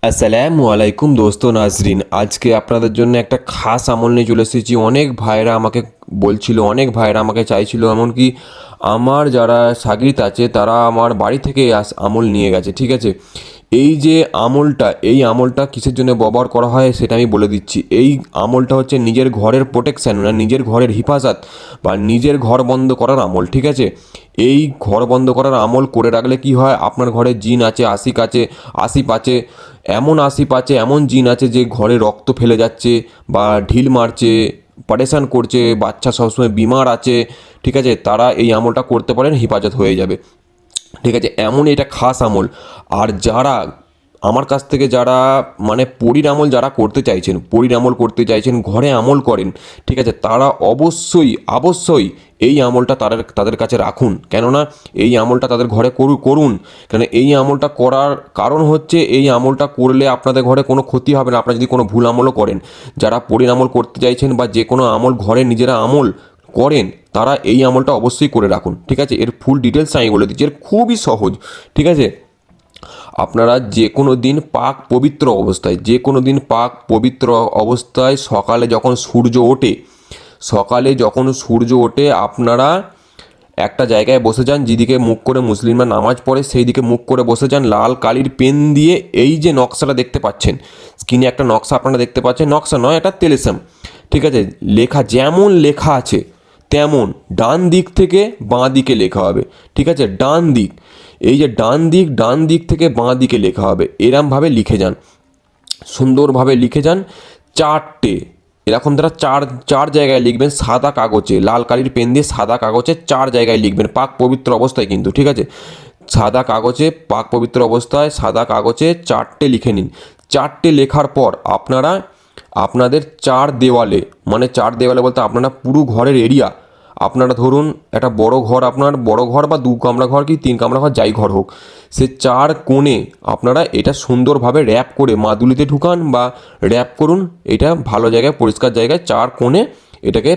আসসালামু আলাইকুম দোস্ত নাজরিন। আজকে আপনাদের জন্য একটা খাস আমল নিয়ে চলে এসেছি। অনেক ভাইরা আমাকে বলছিল, অনেক ভাইরা আমাকে চাইছিল, এমনকি আমার যারা শাগির্দ আছে তারা আমার বাড়ি থেকে আমল নিয়ে গেছে। ঠিক আছে, এই যে আমলটা, এই আমলটা কিসের জন্য ব্যবহার করা হয় সেটা আমি বলে দিচ্ছি। এই আমলটা হচ্ছে নিজের ঘরের প্রোটেকশান, মানে নিজের ঘরের হিফাজত বা নিজের ঘর বন্ধ করার আমল। ঠিক আছে, এই ঘর বন্ধ করার আমল করে রাখলে কি হয়, আপনার ঘরে জিন আছে, আসিফ আছে, এমন আসিফ আছে, এমন জিন আছে যে ঘরে রক্ত ফেলে যাচ্ছে বা ঢিল মারছে, পারেশান করছে, বাচ্চা সবসময় বিমার আছে, ঠিক আছে, তারা এই আমলটা করতে পারেন, হেফাজত হয়ে যাবে। ঠিক আছে, এমন এটা খাস আমল। আর যারা আমার কাছ থেকে যারা মানে পরীর আমল যারা করতে চাইছেন, পরীর আমল করতে চাইছেন, ঘরে আমল করেন, ঠিক আছে, তারা অবশ্যই এই আমলটা তাদের কাছে রাখুন। কেননা এই আমলটা তাদের ঘরে করুন। কেন এই আমলটা করার কারণ হচ্ছে, এই আমলটা করলে আপনাদের ঘরে কোনো ক্ষতি হবে না। আপনারা যদি কোনো ভুল আমলও করেন, যারা পরীর আমল করতে চাইছেন বা যে কোনো আমল ঘরে নিজেরা আমল করেন, তারা এই আমলটা অবশ্যই করে রাখুন। ঠিক আছে, এর ফুল ডিটেলস আমি বলে দিচ্ছি, এর খুবই সহজ। ঠিক আছে, আপনারা যে কোনো দিন পাক পবিত্র অবস্থায়, যে কোনো দিন পাক পবিত্র অবস্থায় সকালে যখন সূর্য ওঠে, আপনারা একটা জায়গায় বসে যান, যেদিকে মুখ করে মুসলিমরা নামাজ পড়ে সেই দিকে মুখ করে বসে যান। লাল কালির পেন দিয়ে এই যে নকশাটা দেখতে পাচ্ছেন স্ক্রিনে, একটা নকশা আপনারা দেখতে পাচ্ছেন, নকশা নয়, এটা তেলেসাম। ঠিক আছে, লেখা যেমন লেখা আছে তেমন ডান দিক থেকে বাঁ দিকে লেখা হবে। ঠিক আছে, ডান দিক, এই যে ডান দিক থেকে বাঁ দিকে লেখা হবে, এরমভাবে লিখে যান, সুন্দরভাবে লিখে যান। চারটে এরকম তারা চার জায়গায় লিখবেন, সাদা কাগজে, লাল কালির পেন দিয়ে সাদা কাগজে 4 জায়গায় লিখবেন, পাক পবিত্র অবস্থায় কিন্তু। ঠিক আছে, সাদা কাগজে, পাক পবিত্র অবস্থায় সাদা কাগজে 4টে লিখে নিন। 4টে লেখার পর আপনারা আপনাদের 4 দেওয়ালে, মানে 4 দেওয়ালে বলতে আপনারা পুরো ঘরের এরিয়া, আপনারা ধরুন একটা বড় ঘর, আপনার বড় ঘর বা 2 কামরা ঘর কি 3 কামরা ঘর যাই ঘর হোক, সে 4 কোণে আপনারা এটা সুন্দরভাবে র্যাপ করে মাদুলিতে ঢুকান বা র্যাপ করুন। এটা ভালো জায়গায়, পরিষ্কার জায়গায় 4 কোণে এটাকে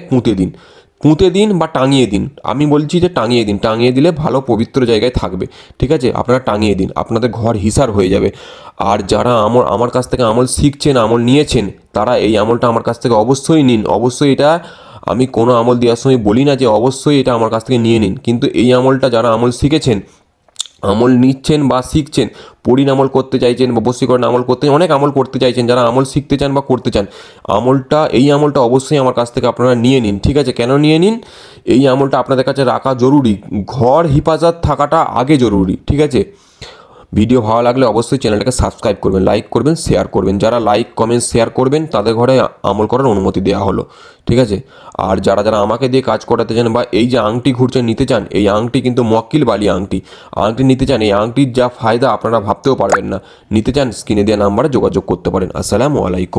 পুঁতে দিন বা টাঙিয়ে দিন। আমি বলছি যে টাঙিয়ে দিলে ভালো পবিত্র জায়গায় থাকবে। ঠিক আছে, আপনারা টাঙিয়ে দিন, আপনাদের ঘর হিসার হয়ে যাবে। আর যারা আমার কাছ থেকে আমল শিখছেন, আমল নিয়েছেন, তারা এই আমলটা আমার কাছ থেকে অবশ্যই নিন। অবশ্যই এটা আমি কোনো আমল দেওয়ার সময় বলি না যে অবশ্যই এটা আমার কাছ থেকে নিয়ে নিন, কিন্তু এই আমলটা যারা আমল শিখেছেন, আমল নিচ্ছেন বা শিখছেন, পরিণামল করতে চাইছেন বা বশীকরণ আমল করতে, অনেক আমল করতে চাইছেন, যারা আমল শিখতে চান বা করতে চান, এই আমলটা অবশ্যই আমার কাছ থেকে আপনারা নিয়ে নিন। ঠিক আছে, কেন নিয়ে নিন, এই আমলটা আপনাদের কাছে রাখা জরুরি, ঘর হিফাজত থাকাটা আগে জরুরি। ঠিক আছে, ভিডিও ভালো লাগলে অবশ্যই চ্যানেলটাকে সাবস্ক্রাইব করবেন, লাইক করবেন, শেয়ার করবেন। যারা লাইক কমেন্ট শেয়ার করবেন তাদের ঘরে আমল করার অনুমতি দেওয়া হলো। ঠিক আছে, আর যারা আমাকে দিয়ে কাজ করাতে চান বা এই যে আংটি ঘুরছে নিতে চান, এই আংটি কিন্তু মক্কিল বালি আংটি নিতে চান, এই আংটির যা ফায়দা আপনারা ভাবতেও পারবেন না। নিতে চান, স্ক্রিনে দেওয়া নাম্বারে যোগাযোগ করতে পারেন। আসসালামু আলাইকুম।